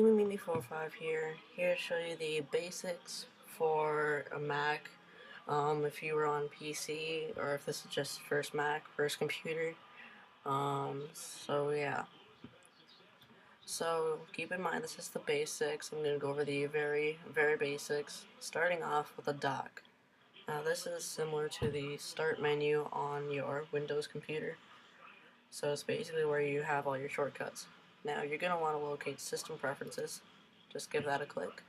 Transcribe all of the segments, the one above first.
Mimi45 here to show you the basics for a Mac. If you were on PC or if this is just first Mac, first computer. So yeah. So keep in mind this is the basics. I'm gonna go over the very basics, starting off with a dock. Now this is similar to the start menu on your Windows computer. So it's basically where you have all your shortcuts. Now you're going to want to locate System Preferences. Just give that a click.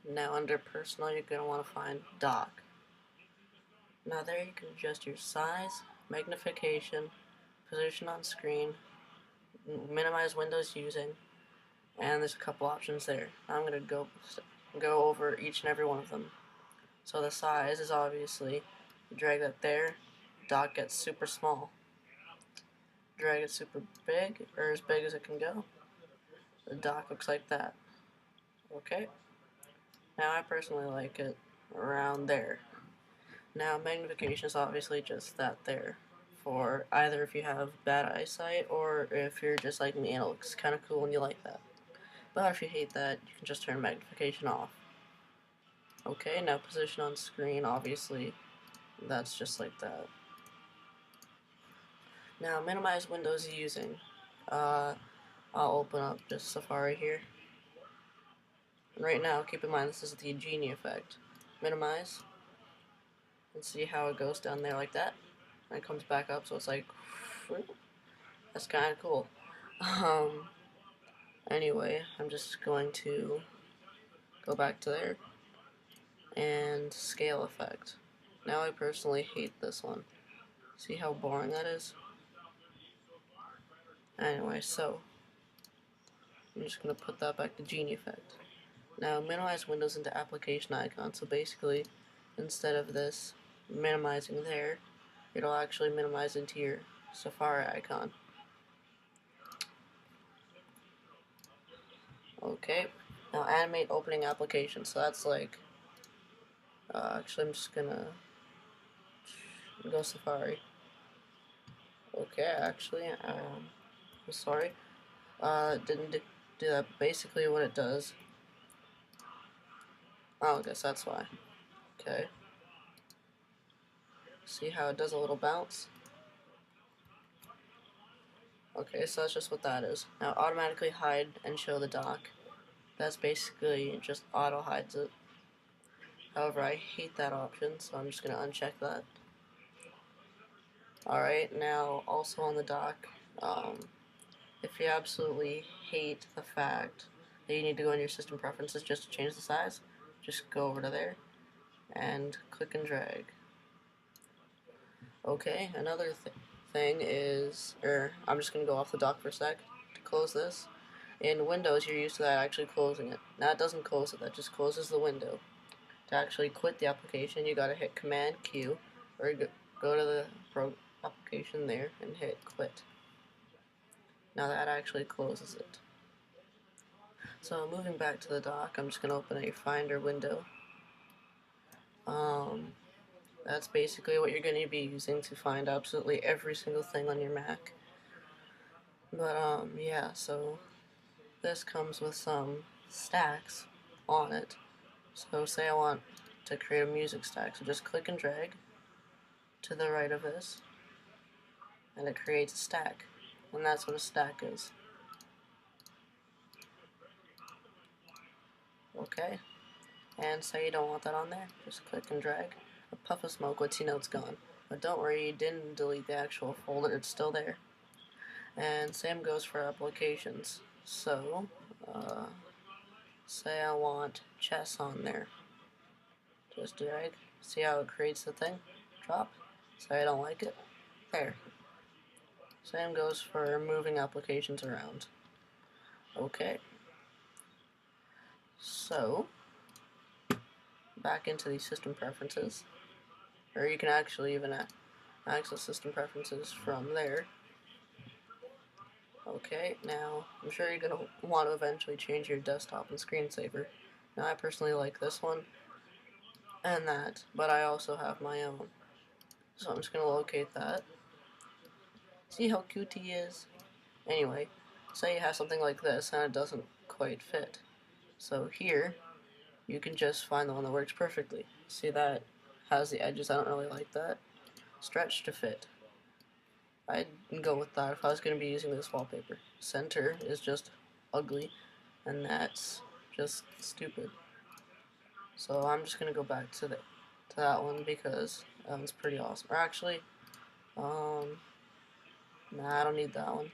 Now under Personal you're going to want to find Dock. Now there you can adjust your size, magnification, position on screen, minimize windows using, and there's a couple options there. I'm going to go over each and every one of them. So the size is obviously, you drag that there, Dock gets super small. Drag it super big, or as big as it can go. The dock looks like that. Okay. Now I personally like it around there. Now magnification is obviously just that there. For either if you have bad eyesight or if you're just like me and it looks kind of cool and you like that. But if you hate that, you can just turn magnification off. Okay, now position on screen, obviously that's just like that. Now minimize windows using. I'll open up just Safari here. Right now, keep in mind this is the genie effect. Minimize, and see how it goes down there like that. And it comes back up, so it's like, that's kind of cool. Anyway, I'm just going to go back to there, and scale effect. Now I personally hate this one. See how boring that is? Anyway, so, I'm just going to put that back to genie effect. Now minimize windows into application icon, so basically, instead of this minimizing there, it'll actually minimize into your Safari icon. Okay, now animate opening application, so that's like, actually I'm just gonna go Safari. Okay, actually, I'm sorry, didn't do that. Basically what it does, oh, I guess that's why. Okay, see how it does a little bounce? Okay, so that's just what that is. Now automatically hide and show the dock. That's basically just auto hides it. However, I hate that option, so I'm just going to uncheck that. Alright, now also on the dock, if you absolutely hate the fact that you need to go in your system preferences just to change the size, just go over to there and click and drag. Okay, another thing is, I'm just going to go off the dock for a sec to close this. In Windows, you're used to that actually closing it. Now it doesn't close it, that just closes the window. To actually quit the application, you gotta hit Command Q, or go to the application there and hit quit. Now that actually closes it. So moving back to the dock, I'm just gonna open a Finder window. That's basically what you're going to be using to find absolutely every single thing on your Mac. But yeah, so this comes with some stacks on it. So say I want to create a music stack, so just click and drag to the right of this, and it creates a stack, and that's what a stack is. Okay, and say you don't want that on there, just click and drag. A puff of smoke lets you know it's gone, but don't worry, you didn't delete the actual folder, it's still there. And same goes for applications. So, say I want chess on there, just drag, see how it creates the thing, drop, say I don't like it, there. Same goes for moving applications around. Okay. So, back into the system preferences, or you can actually even access system preferences from there. Okay, now I'm sure you're going to want to eventually change your desktop and screensaver. Now I personally like this one and that, but I also have my own. So I'm just going to locate that. See how cute he is? Anyway, say you have something like this and it doesn't quite fit. So here, you can just find the one that works perfectly. See that has the edges, I don't really like that. Stretch to fit. I'd go with that if I was going to be using this wallpaper. Center is just ugly, and that's just stupid. So I'm just going to go back to that one because that one's pretty awesome. Or actually, nah, I don't need that one.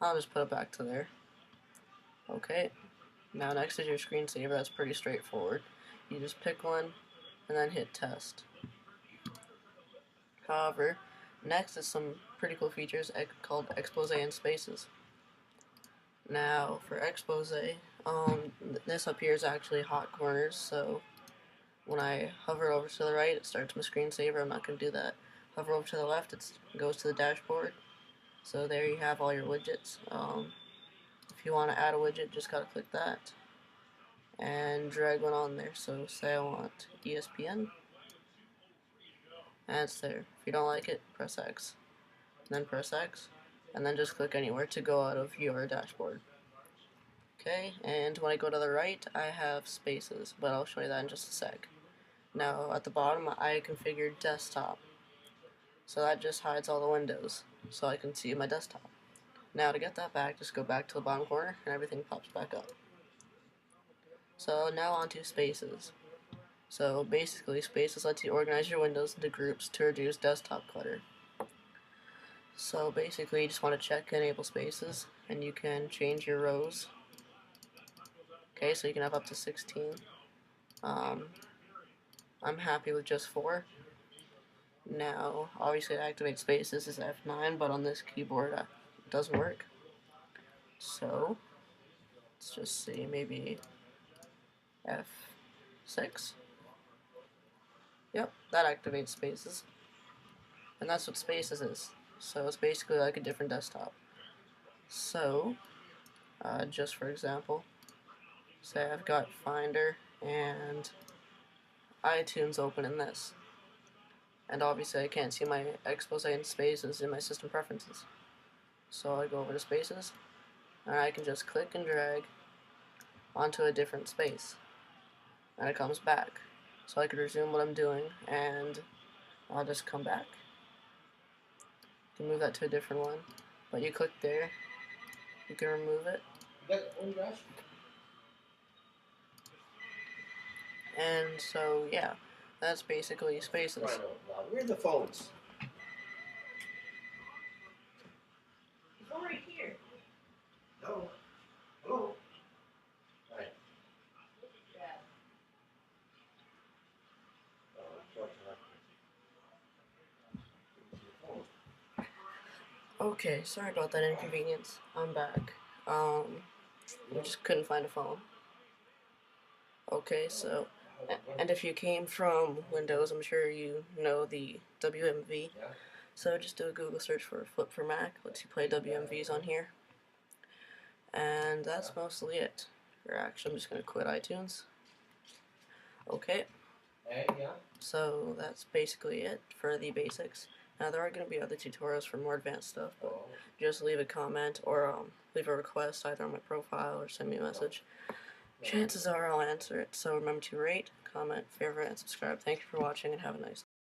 I'll just put it back to there. Okay, now next is your screensaver. That's pretty straightforward. You just pick one and then hit test. However, next is some pretty cool features called expose and spaces. Now for expose, this up here is actually hot corners, so when I hover over to the right, it starts my screensaver. I'm not going to do that. Hover over to the left, it goes to the dashboard. So there you have all your widgets. If you want to add a widget, just gotta click that and drag one on there. So say I want ESPN, and it's there. If you don't like it, press X, and then press X, and then just click anywhere to go out of your dashboard. Okay, and when I go to the right, I have spaces, but I'll show you that in just a sec. Now at the bottom, I configured desktop, so that just hides all the windows, so I can see my desktop. Now to get that back, just go back to the bottom corner, and everything pops back up. So now onto spaces. So basically, spaces lets you organize your windows into groups to reduce desktop clutter. So basically, you just want to check enable spaces, and you can change your rows. Okay, so you can have up to 16. I'm happy with just 4. Now, obviously, to activate spaces is F9, but on this keyboard, it doesn't work. So let's just see, maybe F6. Yep, that activates spaces. And that's what spaces is. So it's basically like a different desktop. So, just for example, say I've got Finder and iTunes open in this. And obviously I can't see my expose and spaces in my system preferences. So I go over to spaces, and I can just click and drag onto a different space. And it comes back. So I can resume what I'm doing, and I'll just come back. You can move that to a different one. But you click there, you can remove it. And so, yeah, that's basically spaces. Where are the phones? Go right here. No. Hello? Right. Okay, sorry about that inconvenience. I'm back. I just couldn't find a phone. Okay, so, and if you came from Windows, I'm sure you know the WMV. So just do a Google search for Flip for Mac. Lets you play WMVs on here. And that's mostly it. Or actually, I'm just going to quit iTunes. Okay. So that's basically it for the basics. Now there are going to be other tutorials for more advanced stuff, but just leave a comment or leave a request either on my profile or send me a message. Chances are I'll answer it. So remember to rate, comment, favorite, and subscribe. Thank you for watching and have a nice day.